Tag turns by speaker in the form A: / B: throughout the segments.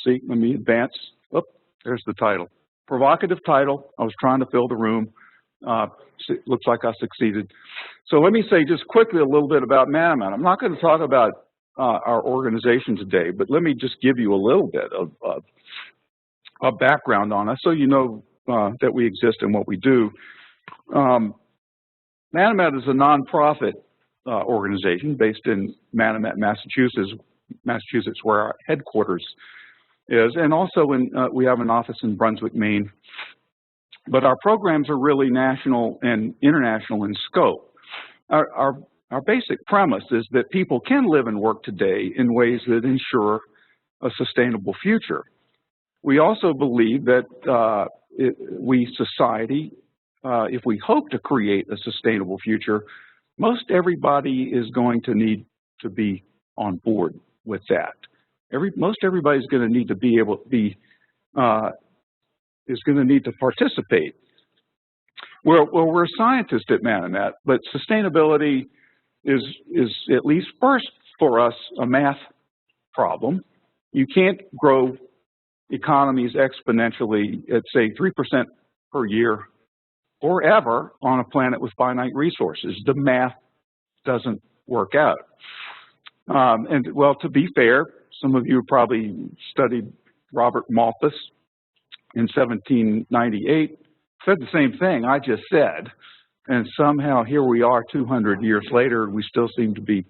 A: see, let me advance. Oh, there's the title. Provocative title. I was trying to fill the room. Looks like I succeeded. So let me say just quickly a little bit about Manomet. I'm not going to talk about our organization today, but let me just give you a little bit of background on us so you know that we exist and what we do. Manomet is a nonprofit organization based in Manomet, Massachusetts, where our headquarters is, and also we have an office in Brunswick, Maine. But our programs are really national and international in scope. Our basic premise is that people can live and work today in ways that ensure a sustainable future. We also believe that society, if we hope to create a sustainable future, most everybody is going to need to be on board with that. Most everybody's going to need to be able to be, is going to need to participate. Well, we're scientists at Manomet, but sustainability is at least first for us a math problem. You can't grow economies exponentially at, say, 3% per year forever on a planet with finite resources. The math doesn't work out. And well, to be fair, some of you probably studied Robert Malthus in 1798, said the same thing I just said, and somehow here we are 200 years later, we still seem to be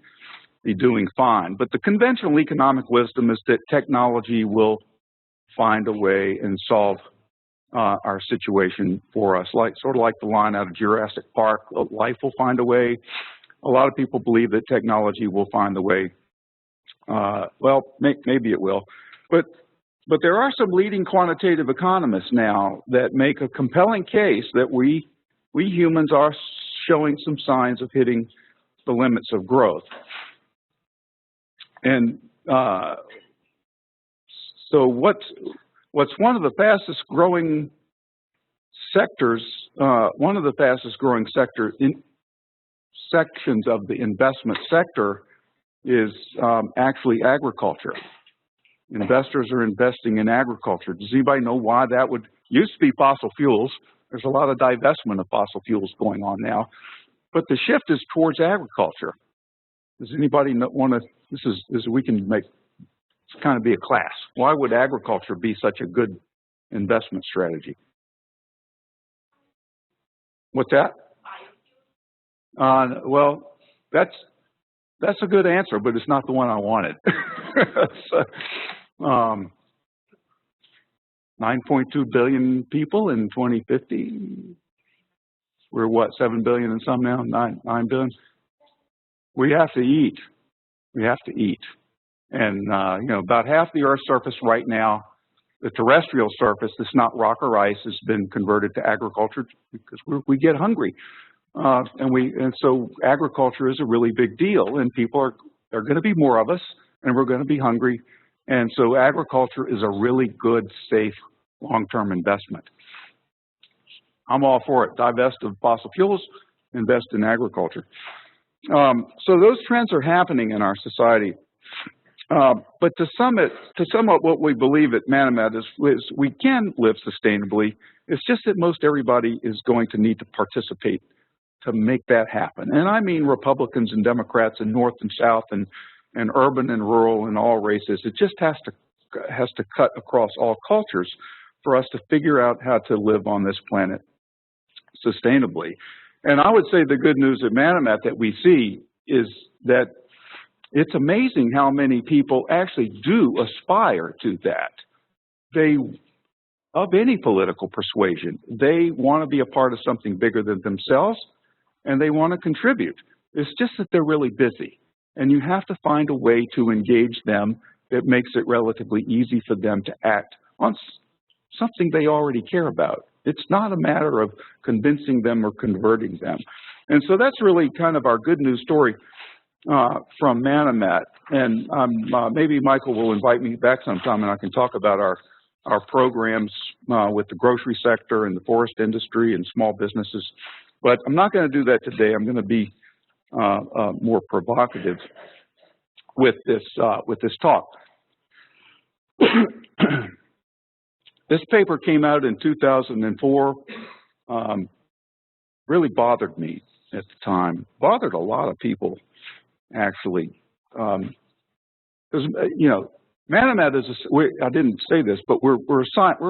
A: doing fine. But the conventional economic wisdom is that technology will find a way and solve our situation for us, sort of like the line out of Jurassic Park, life will find a way. A lot of people believe that technology will find the way. Well, maybe it will, but there are some leading quantitative economists now that make a compelling case that we humans are showing some signs of hitting the limits of growth. And so what's one of the fastest growing sectors, sections of the investment sector is actually agriculture. Investors are investing in agriculture. Does anybody know why that would used to be fossil fuels? There's a lot of divestment of fossil fuels going on now, but the shift is towards agriculture. Does anybody want to? This is we can make it's kind of be a class. Why would agriculture be such a good investment strategy? What's that? Well, that's a good answer, but it's not the one I wanted. So, 9.2 billion people in 2050. We're what, 7 billion and some now? 9 billion. We have to eat. We have to eat. And you know, about half the Earth's surface right now, the terrestrial surface that's not rock or ice, has been converted to agriculture because we get hungry. And so agriculture is a really big deal, and there are going to be more of us, and we're going to be hungry. And so agriculture is a really good, safe, long-term investment. I'm all for it. Divest of fossil fuels, invest in agriculture. So those trends are happening in our society. But to sum up what we believe at Manomet is we can live sustainably. It's just that most everybody is going to need to participate to make that happen. And I mean Republicans and Democrats and North and South and urban and rural and all races. It just has to cut across all cultures for us to figure out how to live on this planet sustainably. And I would say the good news at Manomet that we see is that it's amazing how many people actually do aspire to that. Of any political persuasion, they want to be a part of something bigger than themselves, and they want to contribute. It's just that they're really busy, and you have to find a way to engage them that makes it relatively easy for them to act on something they already care about. It's not a matter of convincing them or converting them. And so that's really kind of our good news story from Manomet. And maybe Michael will invite me back sometime and I can talk about our programs with the grocery sector and the forest industry and small businesses. But I'm not going to do that today. I'm going to be more provocative with this talk. This paper came out in 2004. Really bothered me at the time. Bothered a lot of people, actually. Because, you know, Manomet is, I didn't say this, but we're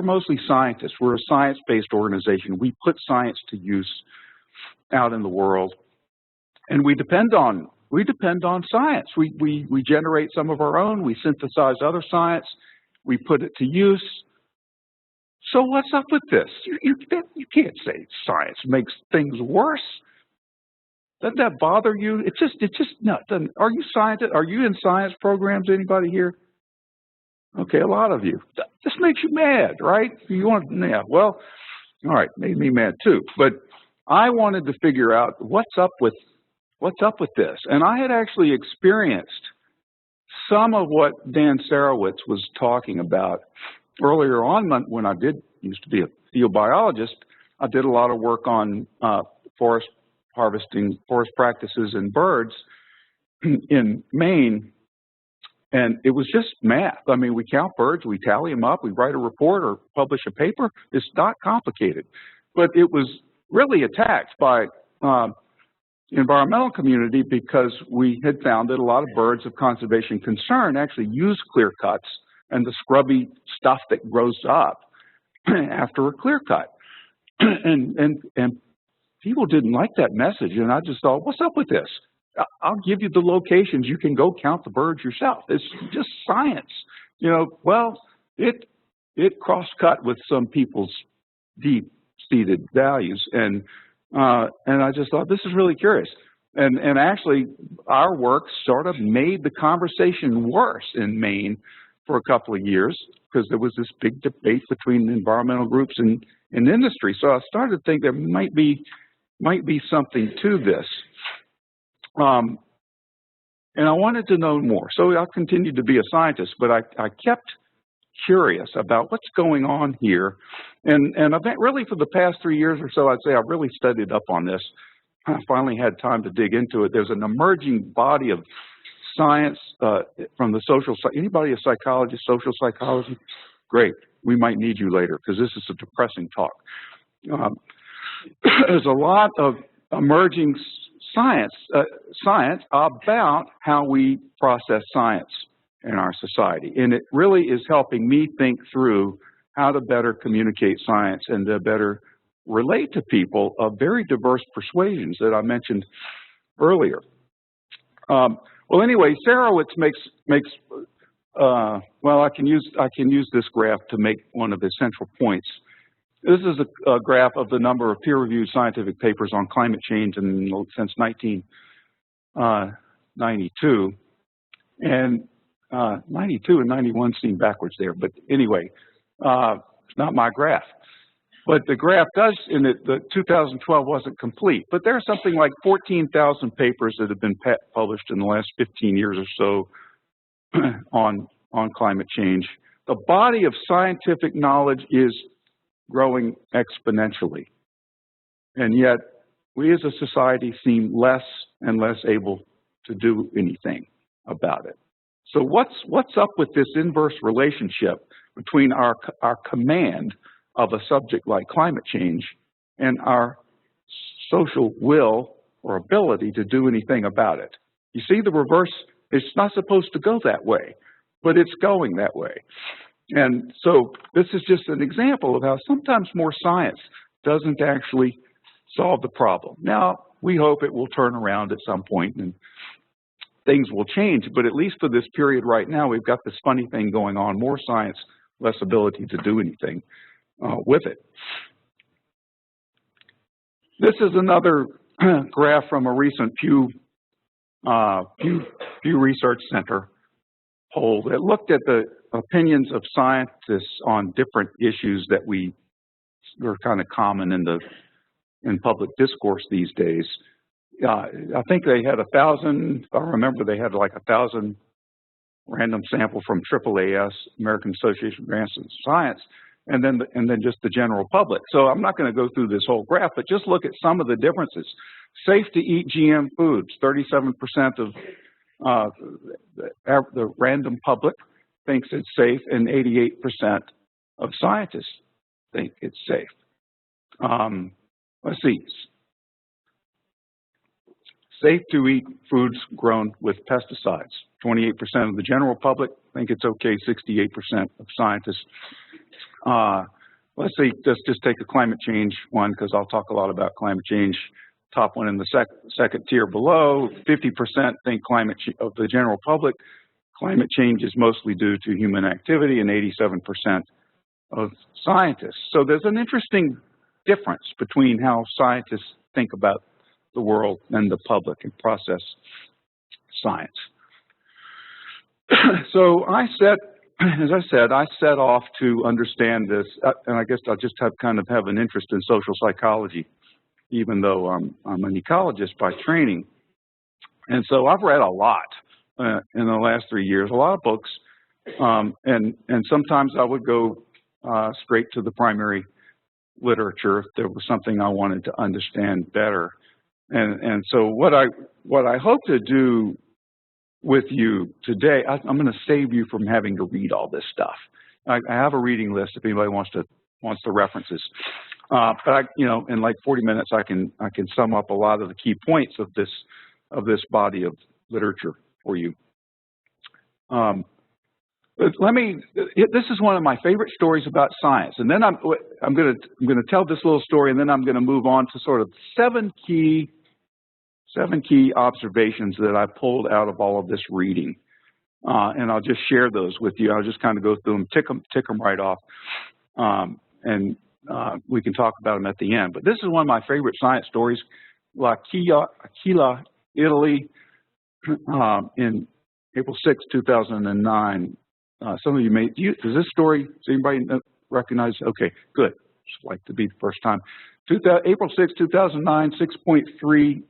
A: mostly scientists. We're a science-based organization. We put science to use out in the world, and we depend on science. We generate some of our own. We synthesize other science. We put it to use. So what's up with this? You can't say science makes things worse. Doesn't that bother you? It's just not. Are you scientists? Are you in science programs? Anybody here? Okay, a lot of you. This makes you mad, right? You want, yeah. Well, all right, made me mad too. But I wanted to figure out what's up with this, and I had actually experienced some of what Dan Sarowitz was talking about earlier on when I used to be a field biologist. I did a lot of work on forest harvesting, forest practices and birds in Maine, and it was just math. I mean, we count birds, we tally them up, we write a report or publish a paper. It's not complicated, but it was really attacked by environmental community because we had found that a lot of birds of conservation concern actually use clear cuts and the scrubby stuff that grows up after a clear cut. And people didn't like that message, and I just thought, what's up with this? I'll give you the locations. You can go count the birds yourself. It's just science. You know, well, it cross-cut with some people's deep-seated values, and I just thought, this is really curious. And actually, our work sort of made the conversation worse in Maine for a couple of years because there was this big debate between environmental groups and industry. So I started to think there might be something to this. And I wanted to know more. So I continued to be a scientist, but I kept curious about what's going on here. And I've been really for the past 3 years or so, I'd say I've really studied up on this. I finally had time to dig into it. There's an emerging body of science from the social side. Anybody a psychologist, social psychology? Great. We might need you later because this is a depressing talk. There's a lot of emerging science about how we process science in our society. And it really is helping me think through how to better communicate science and to better relate to people of very diverse persuasions that I mentioned earlier. Well, anyway, Sarowitz makes well, I can use this graph to make one of his central points. This is a graph of the number of peer-reviewed scientific papers on climate change since 1992, and 92 and 91 seem backwards there. But anyway, it's not my graph. But the graph does, the 2012 wasn't complete, but there's something like 14,000 papers that have been published in the last 15 years or so on climate change. The body of scientific knowledge is growing exponentially, and yet we as a society seem less and less able to do anything about it. So what's up with this inverse relationship between our command of a subject like climate change and our social will or ability to do anything about it? You see the reverse, it's not supposed to go that way, but it's going that way. And so this is just an example of how sometimes more science doesn't actually solve the problem. Now, we hope it will turn around at some point and things will change, but at least for this period right now, we've got this funny thing going on, more science, less ability to do anything with it. This is another graph from a recent Pew Research Center poll that looked at the opinions of scientists on different issues that are kind of common in public discourse these days. I think they had 1,000. I remember they had like 1,000 random sample from AAAS, American Association of Advanced Science, and then just the general public. So I'm not going to go through this whole graph, but just look at some of the differences. Safe to eat GM foods. 37% of the random public thinks it's safe, and 88% of scientists think it's safe. Let's see. Safe to eat foods grown with pesticides. 28% of the general public think it's okay, 68% of scientists. Let's see, let's just take a climate change one, because I'll talk a lot about climate change. Top one in the second tier below, 50% think of the general public, climate change is mostly due to human activity, and 87% of scientists. So there's an interesting difference between how scientists think about the world and the public and process science. So as I said, I set off to understand this, and I guess I'll just have an interest in social psychology, even though I'm an ecologist by training. And so I've read a lot in the last 3 years, a lot of books, and sometimes I would go straight to the primary literature if there was something I wanted to understand better. And so what I hope to do with you today, I'm going to save you from having to read all this stuff. I have a reading list if anybody wants the references. But in like 40 minutes, I can sum up a lot of the key points of this body of literature for you. But this is one of my favorite stories about science, and then I'm going to tell this little story, and then I'm going to move on to sort of seven key observations that I pulled out of all of this reading, and I'll just share those with you. I'll just kind of go through them, tick them right off, and we can talk about them at the end. But this is one of my favorite science stories. L'Aquila, Italy, in April 6, 2009. Some of you may, does this story, does anybody recognize? Okay, good. Just like to be the first time. April 6, 2009, 6.3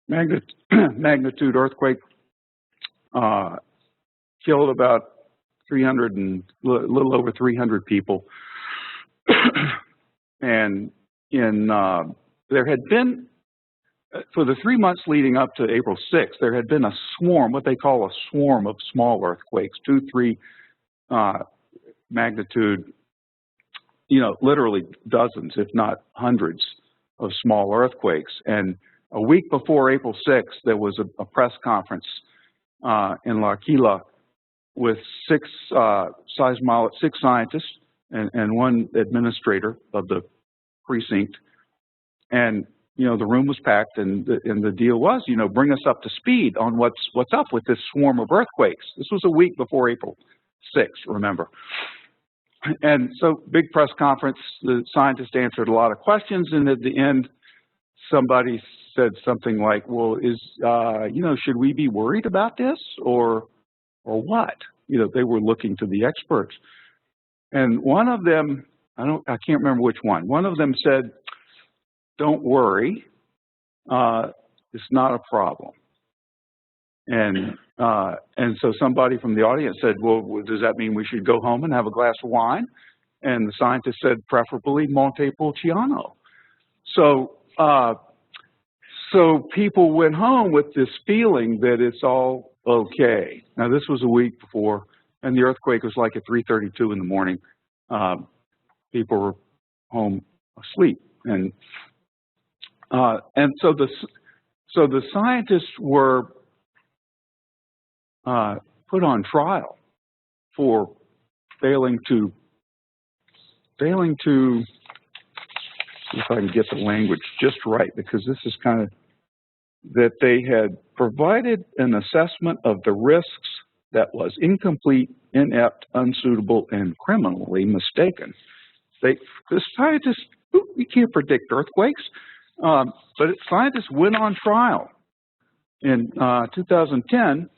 A: magnitude earthquake, killed about 300 and a little over 300 people. And there had been, for the 3 months leading up to April 6th, there had been a swarm, what they call a swarm of small earthquakes, 2, 3 magnitude, literally dozens, if not hundreds, of small earthquakes. And a week before April 6th, there was a press conference in L'Aquila with six scientists and one administrator of the precinct. And the room was packed, and the deal was, bring us up to speed on what's up with this swarm of earthquakes. This was a week before April 6th, remember. And so, big press conference, the scientists answered a lot of questions, and at the end, somebody said something like, well, should we be worried about this, or what? They were looking to the experts. And one of them, I can't remember which one. One of them said, don't worry, it's not a problem. And so somebody from the audience said, well, does that mean we should go home and have a glass of wine? And the scientist said, preferably Montepulciano. So people went home with this feeling that it's all okay. Now, this was a week before, and the earthquake was like at 3:32 in the morning. People were home asleep. And so the scientists were put on trial for failing to, see if I can get the language just right, because this is kind of, that they had provided an assessment of the risks that was incomplete, inept, unsuitable, and criminally mistaken. The scientists, we can't predict earthquakes, but scientists went on trial in 2010.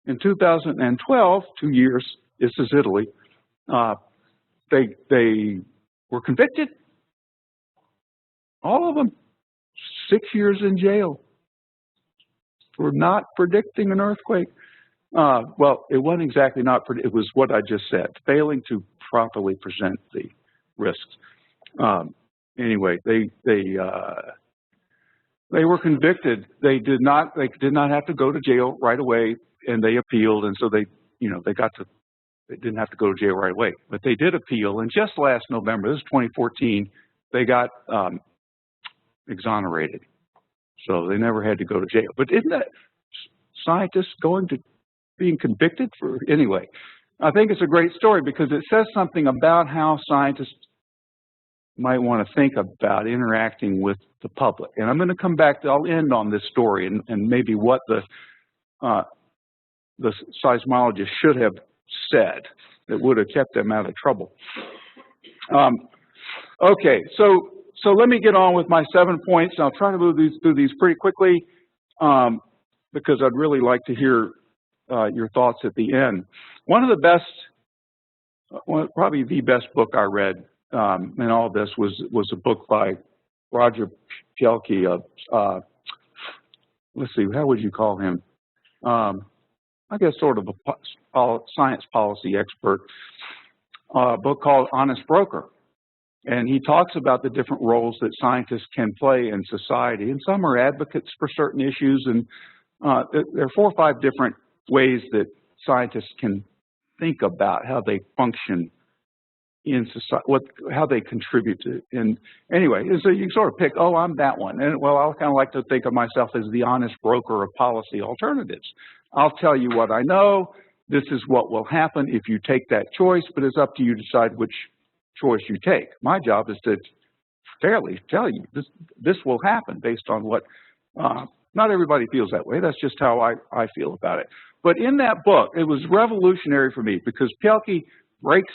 A: In 2012, 2 years, this is Italy, they were convicted. All of them, 6 years in jail for not predicting an earthquake. Well, it wasn't exactly it was what I just said, failing to properly present the risks. Anyway, they were convicted. They did not have to go to jail right away, and they appealed, and so they got to They didn't have to go to jail right away, but they did appeal, and just last November, this is 2014, they got exonerated. So they never had to go to jail. But isn't that scientists going to being convicted for, anyway? I think it's a great story because it says something about how scientists might want to think about interacting with the public. And I'm going to come back to, I'll end on this story and maybe what the seismologist should have said that would have kept them out of trouble. Okay, so let me get on with my 7 points. I'll try to move through these pretty quickly because I'd really like to hear your thoughts at the end. One of the best, probably the best book I read in all this was a book by Roger Pielke. Let's see, how would you call him? I guess sort of a science policy expert. A book called Honest Broker. And he talks about the different roles that scientists can play in society. And some are advocates for certain issues. And there are 4 or 5 different ways that scientists can think about how they function in society, how they contribute to. And anyway, so you sort of pick, oh, I'm that one. And well, I kind of like to think of myself as the honest broker of policy alternatives. I'll tell you what I know. This is what will happen if you take that choice, but it's up to you to decide which choice you take. My job is to fairly tell you this will happen based on what, not everybody feels that way. That's just how I feel about it. But in that book, it was revolutionary for me because Pielke breaks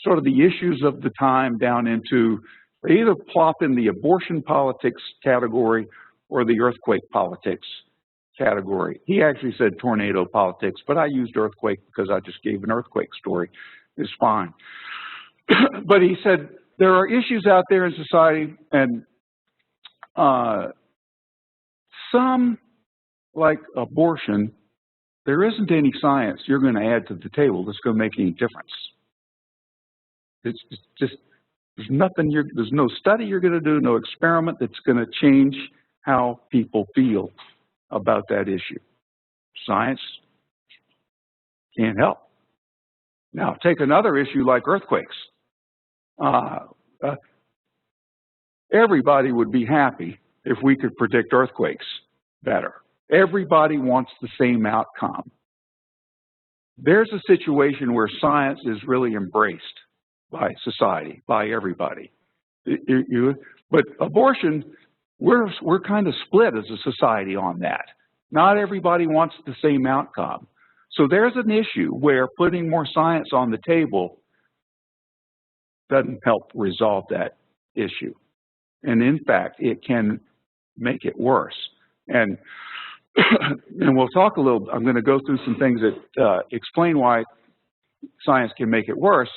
A: sort of the issues of the time down into, they either plop in the abortion politics category or the earthquake politics category. He actually said tornado politics, but I used earthquake because I just gave an earthquake story. It's fine. But he said there are issues out there in society, and some, like abortion, there isn't any science you're going to add to the table that's going to make any difference. It's just, there's nothing, there's no study you're going to do, no experiment that's going to change how people feel about that issue. Science can't help. Now, take another issue like earthquakes. Everybody would be happy if we could predict earthquakes better. Everybody wants the same outcome. There's a situation where science is really embraced by society, by everybody. But abortion, we're kind of split as a society on that. Not everybody wants the same outcome. So there's an issue where putting more science on the table doesn't help resolve that issue. And in fact, it can make it worse. And we'll talk a little, I'm going to go through some things that explain why science can make it worse.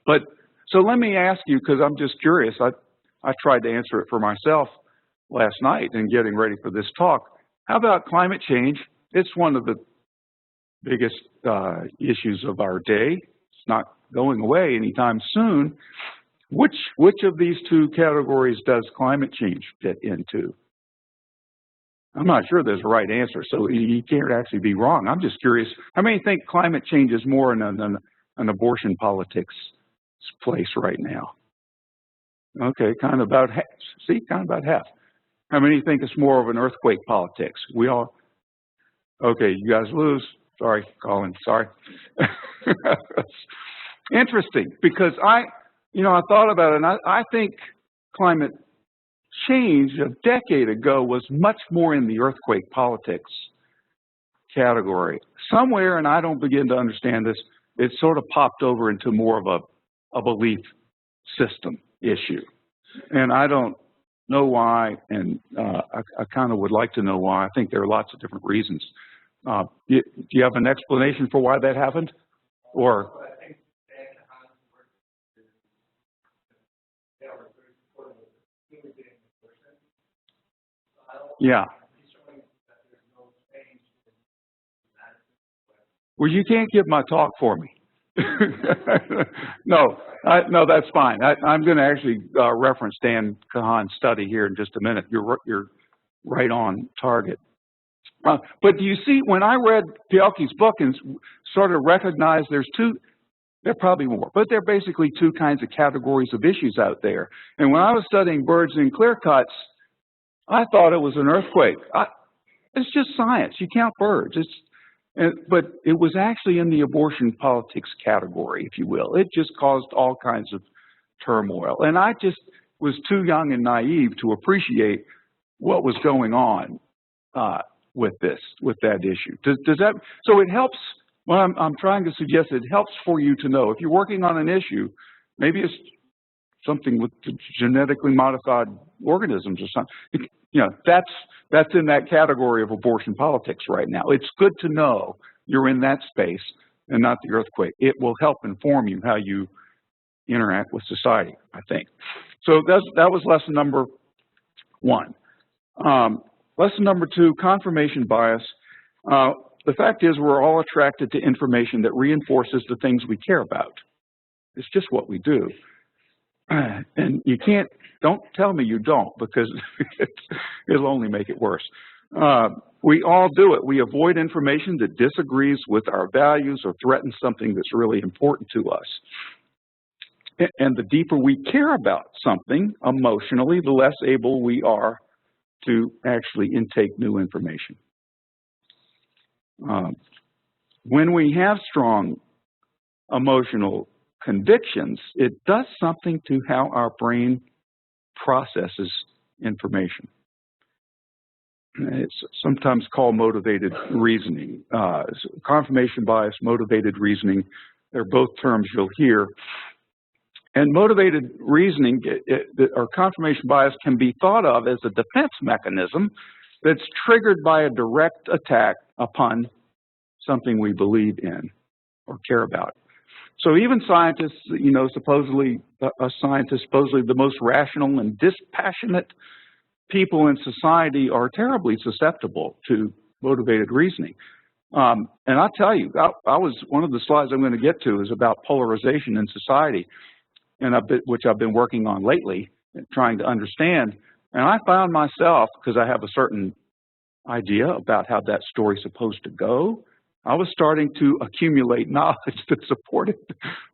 A: But so let me ask you, because I'm just curious, I tried to answer it for myself last night in getting ready for this talk. How about climate change? It's one of the biggest issues of our day. It's not going away anytime soon. Which of these 2 categories does climate change fit into? I'm not sure there's a right answer, so you can't actually be wrong. I'm just curious, how many think climate change is more in an abortion politics place right now? Okay, kind of about half. See, kind of about half. How many think it's more of an earthquake politics? We all, okay, you guys lose. Sorry, Colin, sorry. Interesting, because I thought about it, and I think climate change a decade ago was much more in the earthquake politics category. Somewhere, and I don't begin to understand this, it sort of popped over into more of a belief system issue. And I don't know why, and I kind of would like to know why. I think there are lots of different reasons. Do you have an explanation for why that happened? Or? Yeah. Well, you can't give my talk for me. No, that's fine. I'm going to actually reference Dan Kahan's study here in just a minute. You're right on target. But do you see, when I read Pielke's book and sort of recognized there are probably more, but there are basically two kinds of categories of issues out there. And when I was studying birds in clearcuts, I thought it was an earthquake. It's just science. You count birds. But it was actually in the abortion politics category, if you will. It just caused all kinds of turmoil. And I just was too young and naive to appreciate what was going on with that issue. Does that? So it helps. Well, I'm trying to suggest it helps for you to know if you're working on an issue, maybe it's something with genetically modified organisms or something. You know, that's in that category of abortion politics right now. It's good to know you're in that space and not the earthquake. It will help inform you how you interact with society, I think. So that was lesson number 1. Lesson number 2, confirmation bias. The fact is we're all attracted to information that reinforces the things we care about. It's just what we do. And you don't tell me you don't, because it'll only make it worse. We all do it. We avoid information that disagrees with our values or threatens something that's really important to us. And the deeper we care about something emotionally, the less able we are to actually intake new information. When we have strong emotional convictions, it does something to how our brain processes information. It's sometimes called motivated reasoning. Confirmation bias, motivated reasoning, they're both terms you'll hear. And motivated reasoning, or confirmation bias, can be thought of as a defense mechanism that's triggered by a direct attack upon something we believe in or care about. So even scientists, you know, supposedly the most rational and dispassionate people in society are terribly susceptible to motivated reasoning. And I'll tell you, one of the slides I'm going to get to is about polarization in society, and which I've been working on lately, trying to understand. And I found myself, because I have a certain idea about how that story's supposed to go, I was starting to accumulate knowledge that supported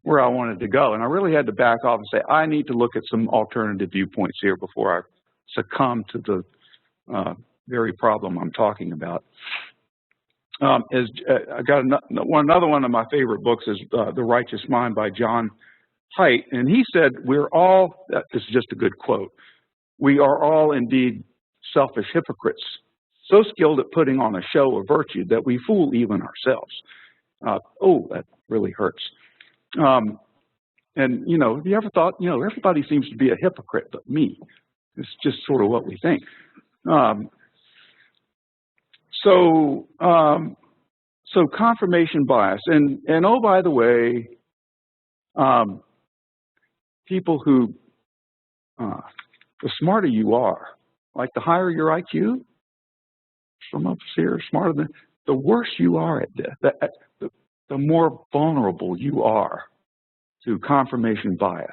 A: where I wanted to go. And I really had to back off and say, I need to look at some alternative viewpoints here before I succumb to the very problem I'm talking about. I got another one of my favorite books is The Righteous Mind by John Haidt. And he said, this is just a good quote, we are all indeed selfish hypocrites, so skilled at putting on a show of virtue that we fool even ourselves. That really hurts. And, you know, have you ever thought, you know, everybody seems to be a hypocrite but me. It's just sort of what we think. So confirmation bias. And oh, by the way, people who, the smarter you are, like the higher your IQ, some of us here are smarter than, the worse you are at this, the more vulnerable you are to confirmation bias.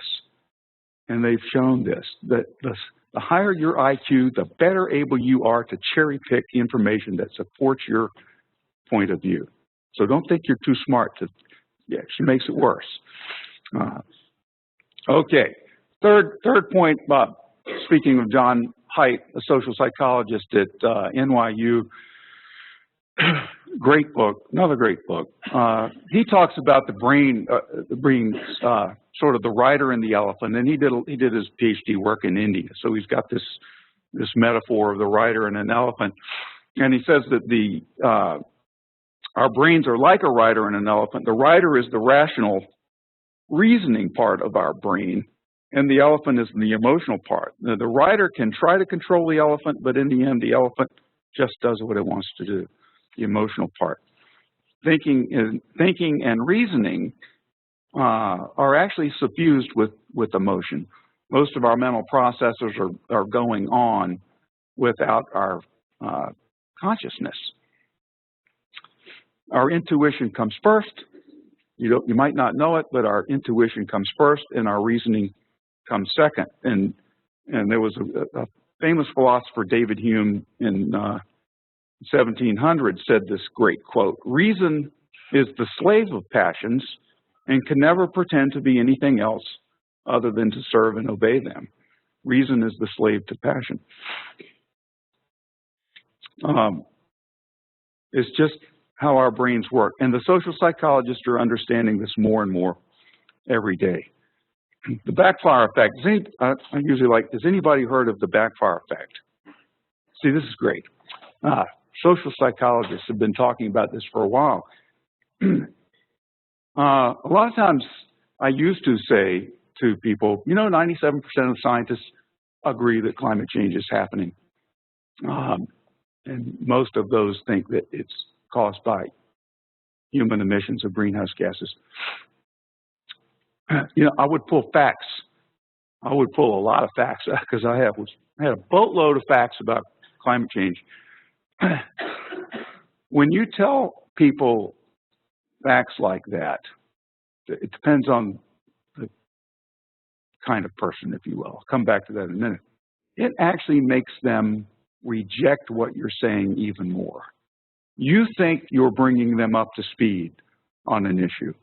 A: And they've shown this, that the higher your IQ, the better able you are to cherry pick information that supports your point of view. So don't think you're too smart to, yeah, she makes it worse. Okay, third point, Bob, speaking of John Haidt, a social psychologist at NYU, great book, another great book. He talks about the brain, sort of the rider and the elephant, and he did his Ph.D. work in India, so he's got this metaphor of the rider and an elephant, and he says that our brains are like a rider and an elephant. The rider is the rational, reasoning part of our brain, and the elephant is the emotional part. The rider can try to control the elephant, but in the end, the elephant just does what it wants to do, the emotional part. Thinking and reasoning are actually suffused with emotion. Most of our mental processes are going on without our consciousness. Our intuition comes first. You might not know it, but our intuition comes first, and our reasoning comes second. And there was a famous philosopher, David Hume, in 1700 said this great quote, "Reason is the slave of passions and can never pretend to be anything else other than to serve and obey them." Reason is the slave to passion. It's just how our brains work. And the social psychologists are understanding this more and more every day. The backfire effect. I usually like, has anybody heard of the backfire effect? See, this is great. Social psychologists have been talking about this for a while. A lot of times I used to say to people, 97% of scientists agree that climate change is happening. And most of those think that it's caused by human emissions of greenhouse gases. I would pull facts. I would pull a lot of facts because I had a boatload of facts about climate change. When you tell people facts like that, it depends on the kind of person, if you will. I'll come back to that in a minute. It actually makes them reject what you're saying even more. You think you're bringing them up to speed on an issue.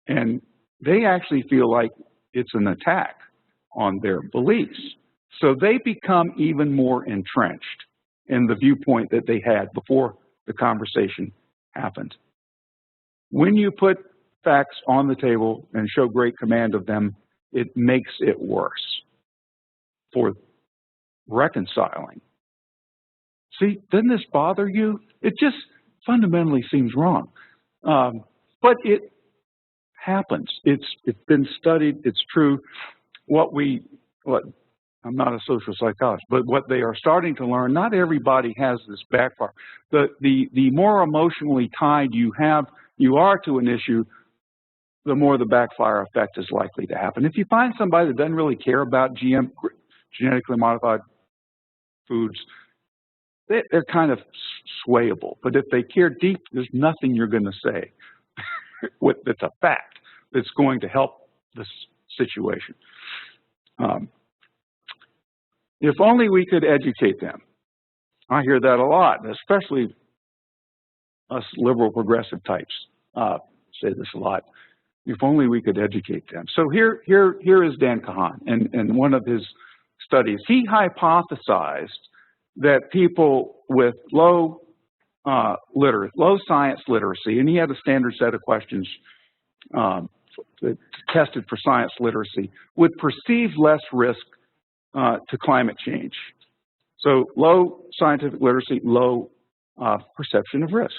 A: And they actually feel like it's an attack on their beliefs. So they become even more entrenched in the viewpoint that they had before the conversation happened. When you put facts on the table and show great command of them, it makes it worse for reconciling. See, doesn't this bother you? It just fundamentally seems wrong. But it happens. It's been studied. It's true. I'm not a social psychologist, but what they are starting to learn, not everybody has this backfire. The more emotionally tied you are to an issue, the more the backfire effect is likely to happen. If you find somebody that doesn't really care about genetically modified foods, they're kind of swayable. But if they care deep, there's nothing you're going to say that's a fact that's going to help this situation. If only we could educate them. I hear that a lot, especially us liberal progressive types say this a lot. If only we could educate them. So here is Dan Kahan, and one of his studies. He hypothesized that people with low science literacy, and he had a standard set of questions tested for science literacy, would perceive less risk to climate change. So low scientific literacy, low perception of risk.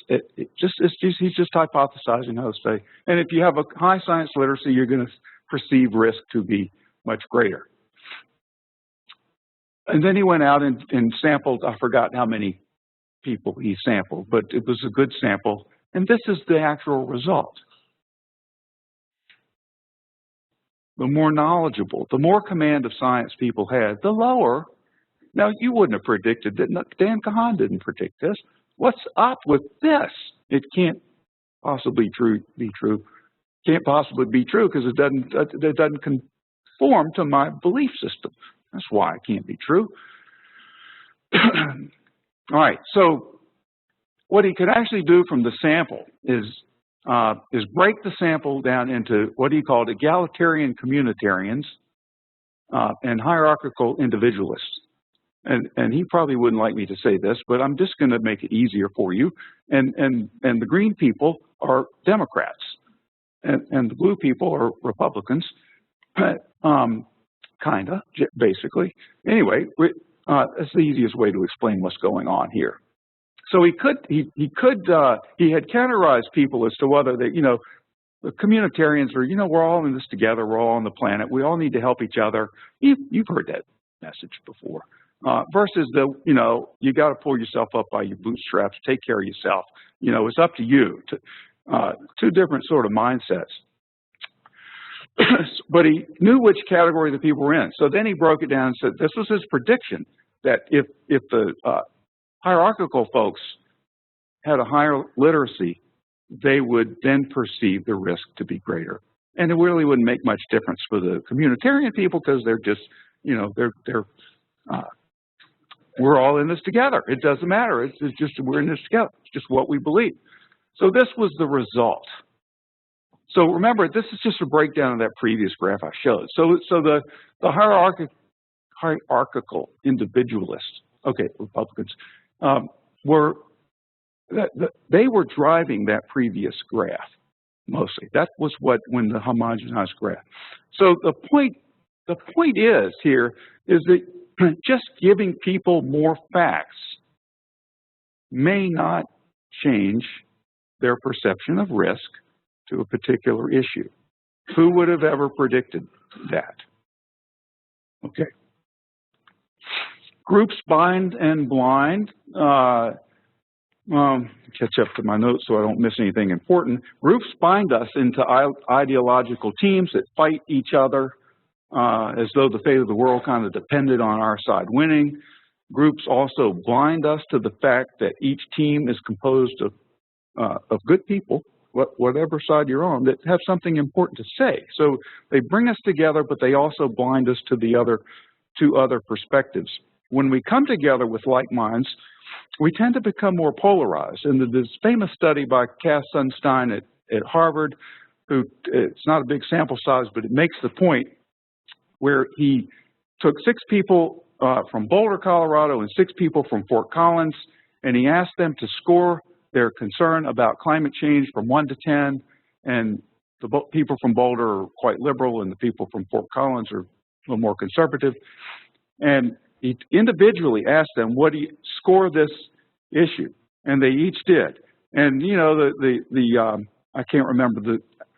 A: He's just hypothesizing how to say. And if you have a high science literacy, you're going to perceive risk to be much greater. And then he went out and sampled, I forgot how many people he sampled, but it was a good sample. And this is the actual result. The more knowledgeable, the more command of science people had, the lower. Now, you wouldn't have predicted that. Dan Kahan didn't predict this. What's up with this? It can't possibly be true. Can't possibly be true because it doesn't conform to my belief system. That's why it can't be true. All right, so what he could actually do from the sample is break the sample down into what he called egalitarian communitarians and hierarchical individualists. And he probably wouldn't like me to say this, but I'm just going to make it easier for you. And the green people are Democrats, and the blue people are Republicans, kind of, basically. Anyway, that's the easiest way to explain what's going on here. So he had categorized people as to whether they, the communitarians are, we're all in this together, we're all on the planet, we all need to help each other. You've heard that message before. Versus you got to pull yourself up by your bootstraps, take care of yourself. It's up to you. Two different sort of mindsets. But he knew which category the people were in. So then he broke it down and said this was his prediction, that if the hierarchical folks had a higher literacy, they would then perceive the risk to be greater. And it really wouldn't make much difference for the communitarian people because they're just, they're we're all in this together. It doesn't matter. It's just we're in this together. It's just what we believe. So this was the result. So remember, this is just a breakdown of that previous graph I showed. So the hierarchical individualists, okay, Republicans, they were driving that previous graph mostly. That was when the homogenized graph. So the point is here is that just giving people more facts may not change their perception of risk to a particular issue. Who would have ever predicted that? Okay. Groups bind and blind. Catch up to my notes so I don't miss anything important. Groups bind us into ideological teams that fight each other as though the fate of the world kind of depended on our side winning. Groups also blind us to the fact that each team is composed of good people, whatever side you're on, that have something important to say. So they bring us together, but they also blind us to the other perspectives. When we come together with like minds, we tend to become more polarized. And this famous study by Cass Sunstein at Harvard, who, it's not a big sample size, but it makes the point, where he took 6 people from Boulder, Colorado, and 6 people from Fort Collins, and he asked them to score their concern about climate change from 1 to 10, and the people from Boulder are quite liberal, and the people from Fort Collins are a little more conservative. And he individually asked them, what do you score this issue? And they each did. And you know, I can't remember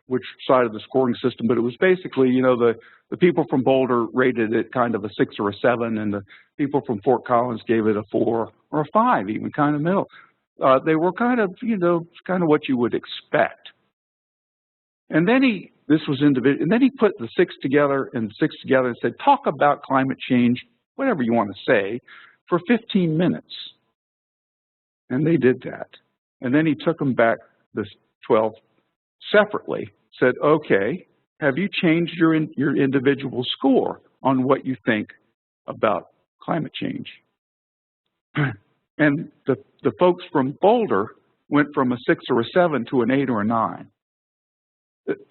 A: which side of the scoring system, but it was basically, you know, the people from Boulder rated it kind of a 6 or a 7, and the people from Fort Collins gave it a 4 or a 5, even kind of middle. They were kind of, you know, kind of what you would expect. And then this was individual, and then he put the 6 together and 6 together and said, talk about climate change, whatever you want to say, for 15 minutes. And they did that. And then he took them back, the 12, separately, said, okay, have you changed your individual score on what you think about climate change? And the folks from Boulder went from a 6 or a 7 to an 8 or a 9.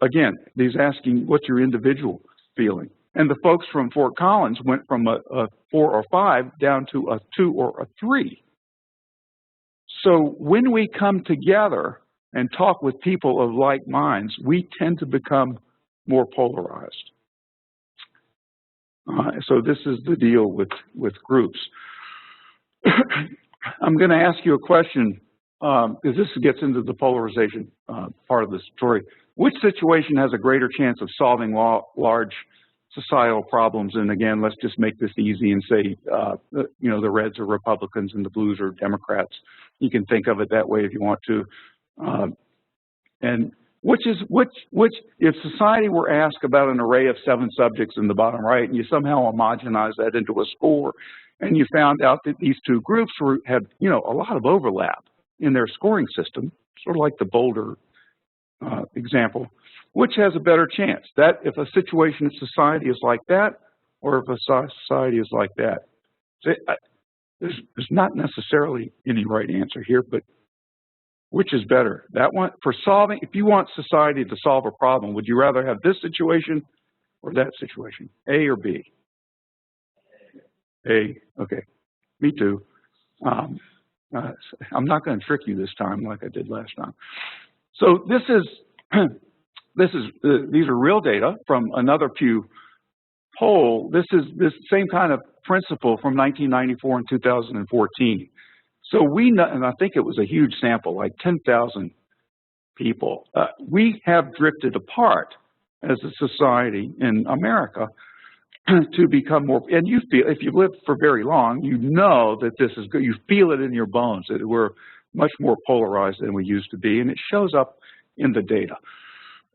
A: Again, he's asking, what's your individual feeling? And the folks from Fort Collins went from a 4 or 5 down to a 2 or a 3. So when we come together and talk with people of like minds, we tend to become more polarized. So this is the deal with groups. I'm going to ask you a question, because this gets into the polarization part of the story. Which situation has a greater chance of solving large societal problems? And again, let's just make this easy and say, you know, the Reds are Republicans and the Blues are Democrats. You can think of it that way if you want to. And which, if society were asked about an array of 7 subjects in the bottom right, and you somehow homogenize that into a score, and you found out that these 2 groups had, you know, a lot of overlap in their scoring system, sort of like the Boulder example, which has a better chance? That if a situation in society is like that, or if a society is like that? So there's not necessarily any right answer here, but which is better? That one, for solving, if you want society to solve a problem, would you rather have this situation or that situation? A or B? A, okay, me too. I'm not going to trick you this time like I did last time. So these are real data from another Pew poll. This is this same kind of principle from 1994 and 2014. So we know, and I think it was a huge sample, like 10,000 people. We have drifted apart as a society in America to become more, and you feel, if you've lived for very long, you know that this is good. You feel it in your bones that we're much more polarized than we used to be, and it shows up in the data.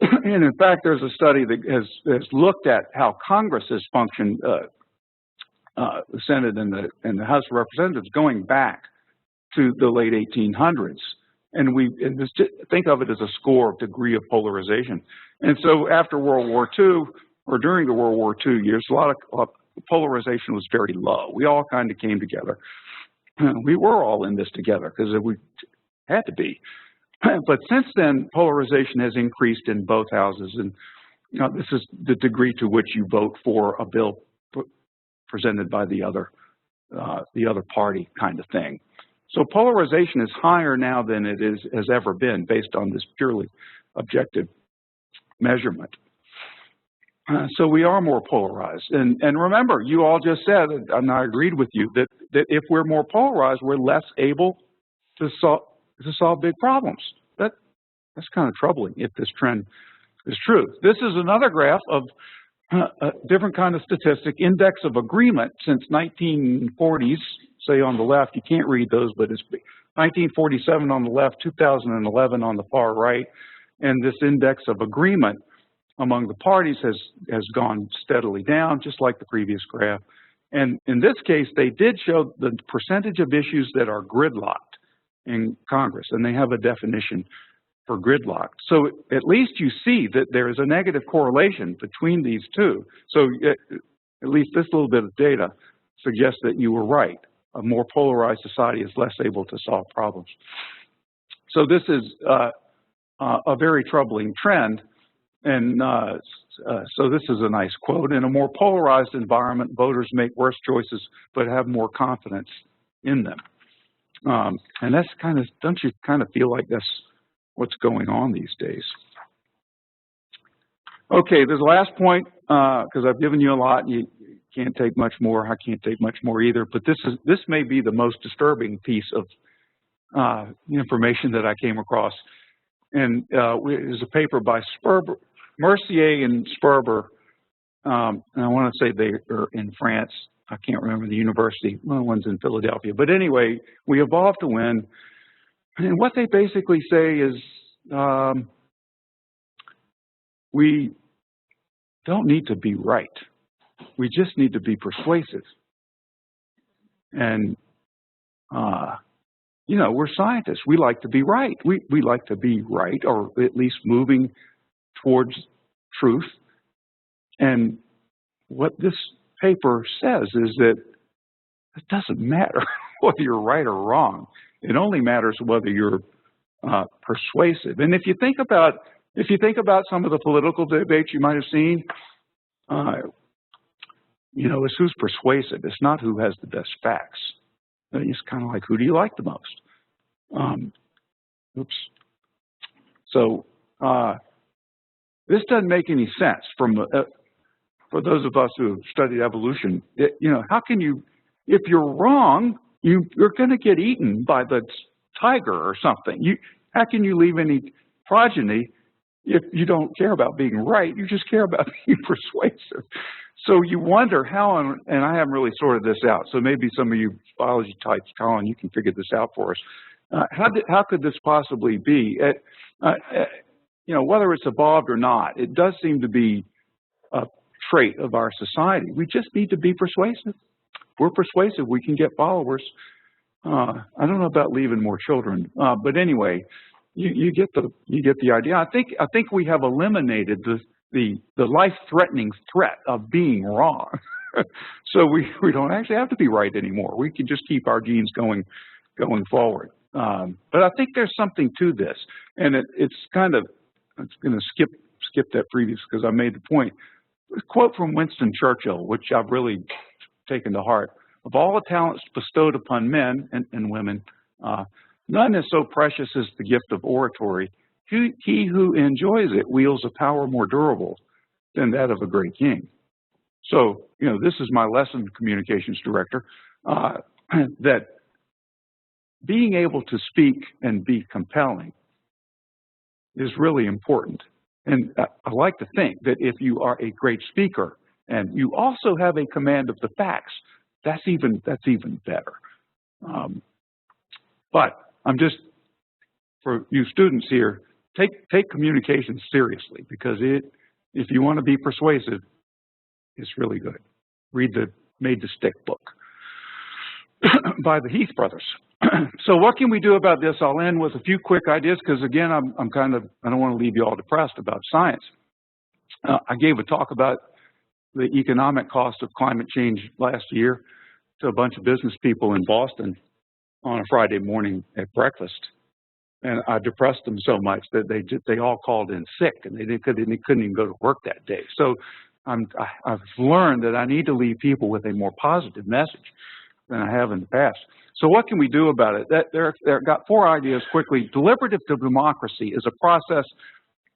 A: And in fact, there's a study that has looked at how Congress has functioned, the Senate and the House of Representatives, going back to the late 1800s. And think of it as a score of degree of polarization. And so after World War II, or during the World War II years, a lot of polarization was very low. We all kind of came together. we were all in this together because we had to be. But since then, polarization has increased in both houses, and this is the degree to which you vote for a bill presented by the other party, kind of thing. So polarization is higher now than it has ever been, based on this purely objective measurement. So we are more polarized. And remember, you all just said, and I agreed with you, that if we're more polarized, we're less able to solve big problems. That's kind of troubling if this trend is true. This is another graph of a different kind of statistic, index of agreement since 1940s, say on the left. You can't read those, but it's 1947 on the left, 2011 on the far right. And this index of agreement among the parties has gone steadily down, just like the previous graph. And in this case, they did show the percentage of issues that are gridlocked in Congress, and they have a definition for gridlock. So at least you see that there is a negative correlation between these two. So at least this little bit of data suggests that you were right. A more polarized society is less able to solve problems. So this is a very troubling trend. And so this is a nice quote. In a more polarized environment, voters make worse choices but have more confidence in them. And that's kind of, don't you kind of feel like that's what's going on these days? Okay, this last point, because I've given you a lot, you can't take much more. I can't take much more either. But this may be the most disturbing piece of information that I came across. And it was a paper by Mercier and Sperber. And I want to say they are in France. I can't remember the university. Well, one's in Philadelphia. But anyway, we evolved to win. And what they basically say is we don't need to be right. We just need to be persuasive. And, you know, we're scientists. We like to be right. We like to be right, or at least moving towards truth. And what this paper says is that it doesn't matter whether you're right or wrong. It only matters whether you're persuasive. And if you think about some of the political debates you might have seen, you know, it's who's persuasive. It's not who has the best facts. It's kind of like, who do you like the most? Oops. So this doesn't make any sense for those of us who have studied evolution. You know, how can you, if you're wrong, you're going to get eaten by the tiger or something. How can you leave any progeny if you don't care about being right? You just care about being persuasive. So you wonder how, and I haven't really sorted this out, so maybe some of you biology types, Colin, you can figure this out for us. How could this possibly be? You know, whether it's evolved or not, it does seem to be a trait of our society. We just need to be persuasive. If we're persuasive, we can get followers. I don't know about leaving more children, but anyway, you get the idea. I think we have eliminated the life-threatening threat of being wrong. So we don't actually have to be right anymore. We can just keep our genes going forward. But I think there's something to this, and it's going to skip that previous because I made the point. A quote from Winston Churchill, which I've really taken to heart. Of all the talents bestowed upon men and women, none is so precious as the gift of oratory. He who enjoys it wields a power more durable than that of a great king. So, you know, this is my lesson, communications director, that being able to speak and be compelling is really important. And I like to think that if you are a great speaker and you also have a command of the facts, that's even better. But I'm just, for you students here, take communication seriously, because if you want to be persuasive, it's really good. Read the Made to Stick book by the Heath brothers. So what can we do about this? I'll end with a few quick ideas, because again, I don't want to leave you all depressed about science. I gave a talk about the economic cost of climate change last year to a bunch of business people in Boston. on a Friday morning at breakfast, and I depressed them so much that they all called in sick, and they couldn't even go to work that day. So I've learned that I need to leave people with a more positive message than I have in the past. So what can we do about it? I've got 4 ideas quickly. Deliberative democracy is a process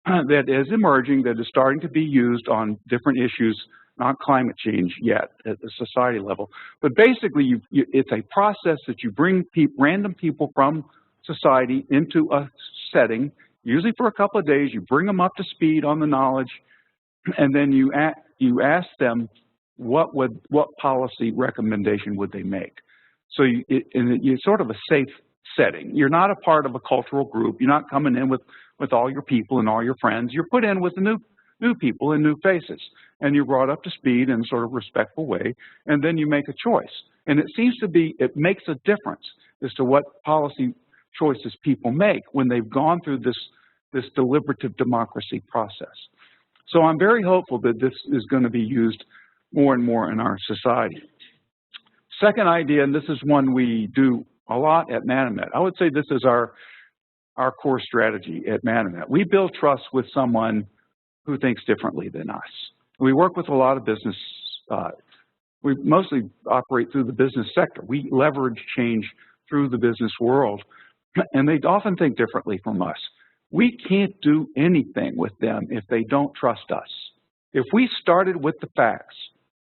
A: that is emerging, that is starting to be used on different issues, not climate change yet at the society level. But basically, it's a process that you bring random people from society into a setting, usually for a couple of days. You bring them up to speed on the knowledge, and then you ask them what policy recommendation would they make. So it's sort of a safe setting. You're not a part of a cultural group. You're not coming in with all your people and all your friends. You're put in with the new people and new faces, and you're brought up to speed in a sort of respectful way, and then you make a choice. And it makes a difference as to what policy choices people make when they've gone through this deliberative democracy process. So I'm very hopeful that this is going to be used more and more in our society. Second idea, and this is one we do a lot at Manomet. I would say this is our core strategy at Manomet. We build trust with someone who thinks differently than us. We work with a lot of business. We mostly operate through the business sector. We leverage change through the business world, and they often think differently from us. We can't do anything with them if they don't trust us. If we started with the facts,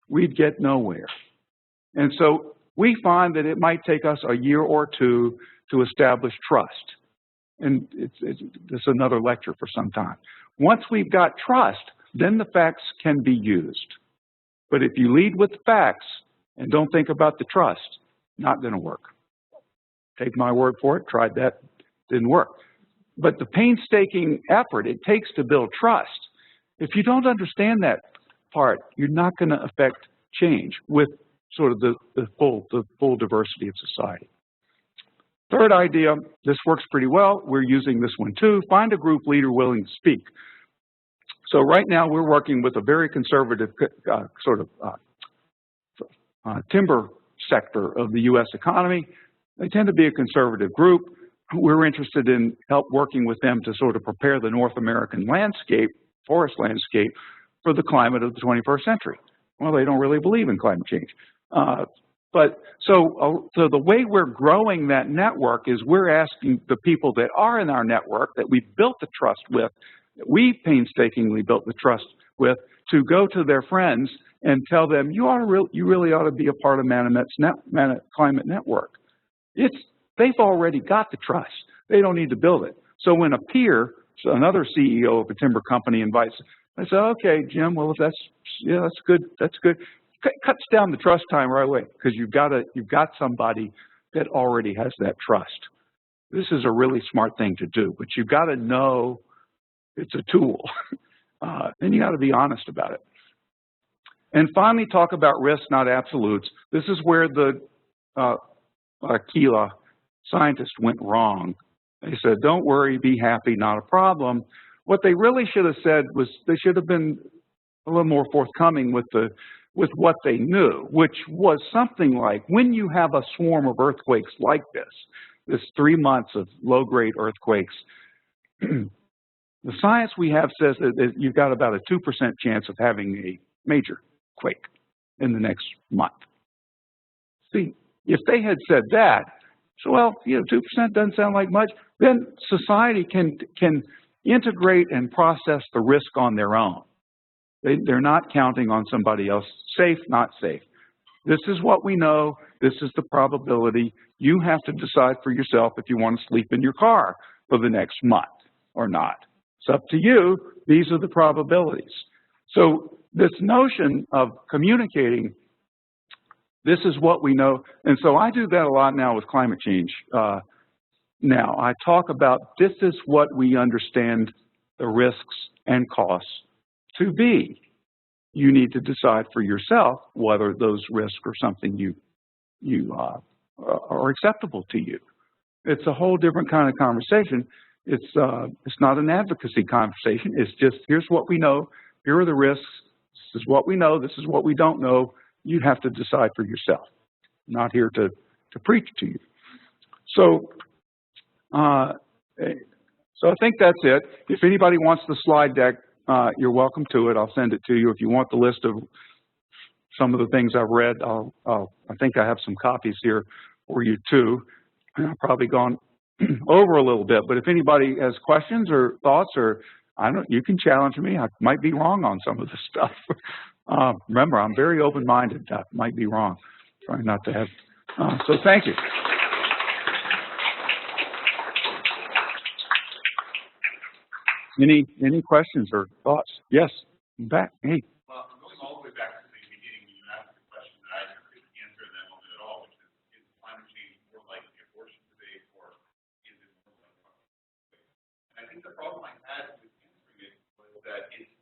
A: we'd get nowhere. And so we find that it might take us a year or two to establish trust. And it's another lecture for some time. Once we've got trust, then the facts can be used. But if you lead with the facts and don't think about the trust, not going to work. Take my word for it, tried that, didn't work. But the painstaking effort it takes to build trust, if you don't understand that part, you're not going to affect change with sort of the full diversity of society. Third idea, this works pretty well. We're using this one too. Find a group leader willing to speak. So right now we're working with a very conservative timber sector of the U.S. economy. They tend to be a conservative group. We're interested in working with them to sort of prepare the North American landscape, forest landscape, for the climate of the 21st century. Well, they don't really believe in climate change. So the way we're growing that network is we're asking the people that are in our network, that we've built the trust with, that we painstakingly built the trust with, to go to their friends and tell them, you really ought to be a part of Manomet's climate network. They've already got the trust. They don't need to build it. So when a peer, so another CEO of a timber company invites, I say, okay, Jim, well, if that's good. Cuts down the trust time right away, because you've got somebody that already has that trust. This is a really smart thing to do, but you've got to know it's a tool, and you got to be honest about it. And finally, talk about risks, not absolutes. This is where the Aquila scientists went wrong. They said, don't worry, be happy, not a problem. What they really should have said was they should have been a little more forthcoming with what they knew, which was something like, when you have a swarm of earthquakes like this 3 months of low-grade earthquakes, the science we have says that you've got about a 2% chance of having a major quake in the next month. See, if they had said that, so, well, 2% doesn't sound like much, then society can integrate and process the risk on their own. They're not counting on somebody else. Safe, not safe. This is what we know. This is the probability. You have to decide for yourself if you want to sleep in your car for the next month or not. It's up to you. These are the probabilities. So this notion of communicating, this is what we know. And so I do that a lot now with climate change. Now, I talk about this is what we understand the risks and costs to be. You need to decide for yourself whether those risks are something are acceptable to you. It's a whole different kind of conversation. It's not an advocacy conversation. It's just, here's what we know. Here are the risks. This is what we know. This is what we don't know. You have to decide for yourself. I'm not here to preach to you. So, so I think that's it. If anybody wants the slide deck, you're welcome to it. I'll send it to you. If you want the list of some of the things I've read, I think I have some copies here for you too. And I've probably gone over a little bit, but if anybody has questions or thoughts, or you can challenge me. I might be wrong on some of this stuff. Remember, I'm very open-minded. I might be wrong. Trying not to have. So thank you. Any questions or thoughts? Yes, I'm back. Hey.
B: Well, going all the way back to the beginning, when you asked the question that I couldn't answer in that moment at all, which is climate change more like the abortion debate, or is it more like the And I think the problem I had with answering it was that it's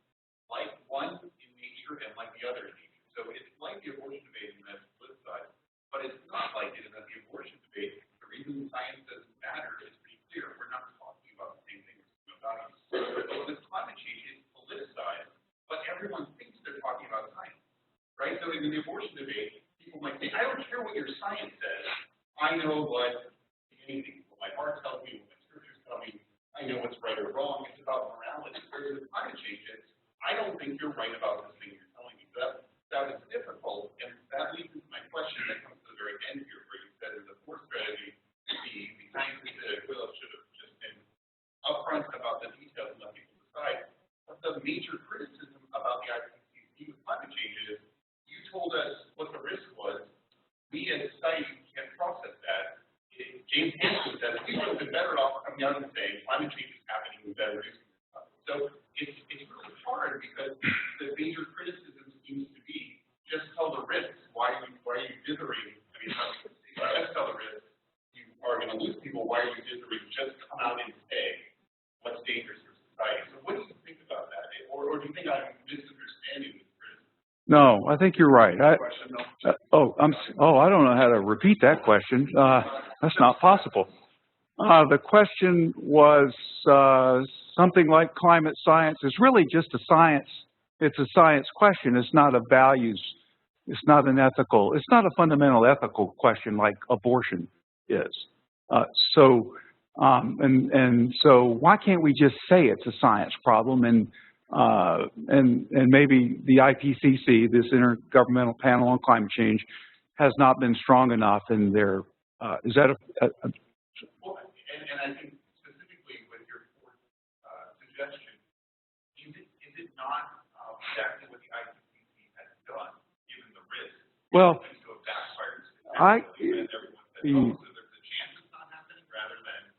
B: like one in nature and like the other in nature. So it's like the abortion debate in that split side, but it's not like it in that the abortion debate, the reason science doesn't matter is pretty clear. We're not talking about the same thing as values. So this climate change is politicized, but everyone thinks they're talking about science, right? So in the abortion debate, people might say, I don't care what your science says. I know what anything, what my heart tells me, what my scriptures tell me. I know what's right or wrong. It's about morality. Whereas with climate change, I don't think you're right about this thing you're telling me. That is difficult, and that leads into my question that comes to the very end here, where you said in the fourth strategy, the scientists should have just been upfront about the details and let people decide. But the major criticism about the IPCC with climate change is you told us what the risk was. We as a society can't process that. James Hansen says we would have been better off coming out and saying climate change is happening, we better do something. So it's really hard because the major criticism seems to be just tell the risks. Why are you dithering? I mean, just tell the risks. You are going to lose people. Why are you dithering? Just come out and say what's dangerous for society. So what do you think about that? Or do you think I'm misunderstanding this criticism?
A: No, I think you're right. I don't know how to repeat that question. That's not possible. The question was something like climate science is really just a science. It's a science question. It's not a values. It's not an ethical. It's not a fundamental ethical question like abortion is. So why can't we just say it's a science problem and maybe the IPCC, this Intergovernmental Panel on Climate Change, has not been strong enough in their. Is that
B: Well, and I think specifically with your fourth suggestion, is it not exactly what the IPCC has done, given the risk?
A: Well,
B: to a backfire.
A: there's
B: a chance it's not happening rather than.